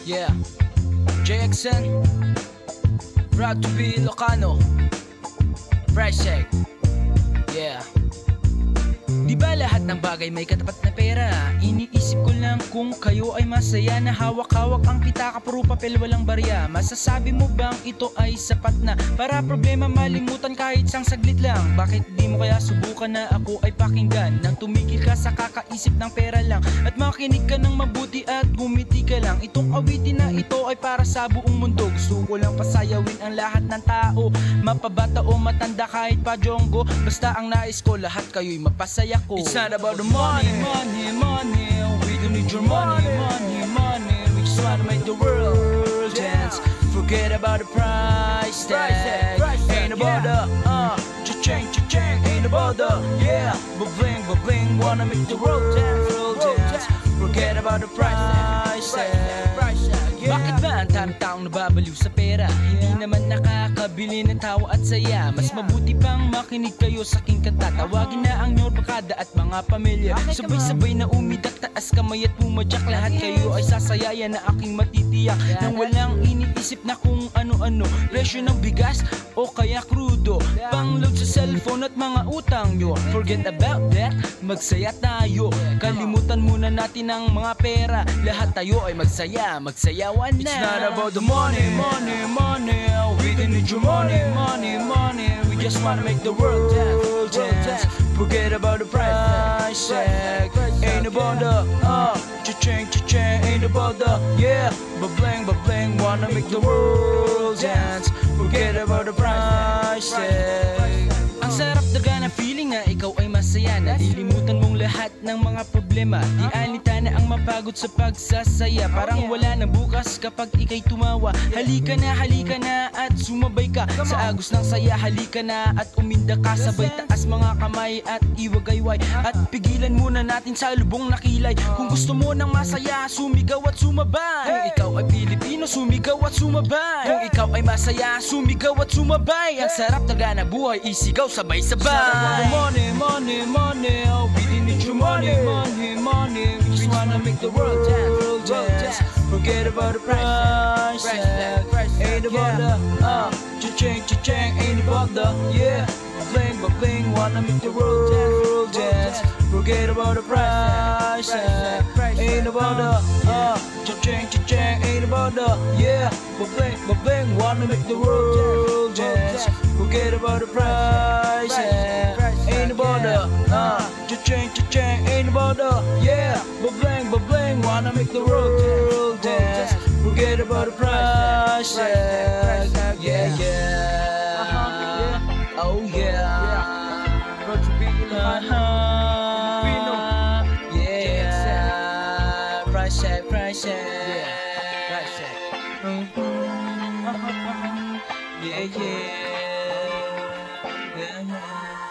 Yeah, JXN, proud to be Ilocano. Fresh egg, yeah. Di ba lahat ng bagay may katapat na pera? Iniisip ko lang kung kayo ay masaya na hawak-hawak ang pitaka, puro papel walang barya. Masasabi mo bang ito ay sapat na para problema malimutan kahit sang saglit lang? Bakit di mo kaya subukan na ako ay pakinggan nang tumigil ka sa kakaisip ng pera lang at makinig ka ng mabuti at gumiti ka lang? Itong awitin na ito ay para sa buong mundo. Gusto ko lang pasayawin ang lahat ng tao, mapabata o matanda kahit pa jonggo. Basta ang nais ko lahat kayo'y mapasaya ko. It's not about the money, money, money. We don't need your money, money, money. We just wanna make the world dance. Forget about the price tag. Ain't about the cha-ching, cha-ching. Ain't about the ba-bling, ba-bling. Wanna make the world dance. Forget about the price tag. Bakit ba ang taong nababaliw sa pera? Hindi naman nakakabili ng tawa at saya. Mas mabuti pang makinig kayo sa aking kanta. Tawagin na ang inyong barkada at mga pamilya. Sabay-sabay na umidak, taas kamay at pumadyak. Lahat kayo ay sasayaya na aking matitiyak. Nang walang iniisip na kung ano-ano, presyo ng bigas o kaya krudo, pang-load sa cellphone at mga utang nyo. Forget about that, magsaya tayo. Kalimutan muna natin ang mga pera. Lahat tayo ay magsaya, magsayawan na. It's not about the money, money, money. We don't need your money, money, money. We just wanna make the world dance. Forget about the price tag. Ain't about the cha-ching, cha-ching. Ain't about the ba-bling, ba-bling. Wanna make the world dance. Forget about the price tag. Ang sarap daga na feeling na ikaw ay masaya. Nalilimutan mong lahat ng mga problema. Di alita na ang mapagod sa pagsasaya. Parang wala na bukas kapag ikay tumawa. Halika na at sumabay ka sa agos ng saya. Halika na at uminda ka. Sabay taas mga kamay at iwagayway. At pigilan muna natin sa lubong na kilay. Kung gusto mo ng masaya, sumigaw at sumabay. Kung ikaw ay Pilipino, sumigaw at sumabay. Kung ikaw ay masaya, sumigaw at sumabay. Ang sarap daga na buhay, isigaw sabay-sabay. Money, money, money. We didn't need your money, money, money. We just wanna make the world dance. Forget about the price tag. Ain't about the cha-ching, cha-ching. Ain't about the ba-bling, ba-bling. Wanna make the world dance. Forget about the price tag. Ain't about the cha-ching, cha-ching. Ain't about the ba-bling, ba-bling. Wanna make the world dance. Forget about the price tag. Ain't about the cha-ching, cha-ching. Ain't about the ba-bling, ba-bling. Wanna make the world dance. Forget about the price tag. Yeah, yeah. Oh yeah. Proud to be Ilocano. Yeah. Price tag, price tag. Price tag. Yeah, yeah. Yeah, yeah.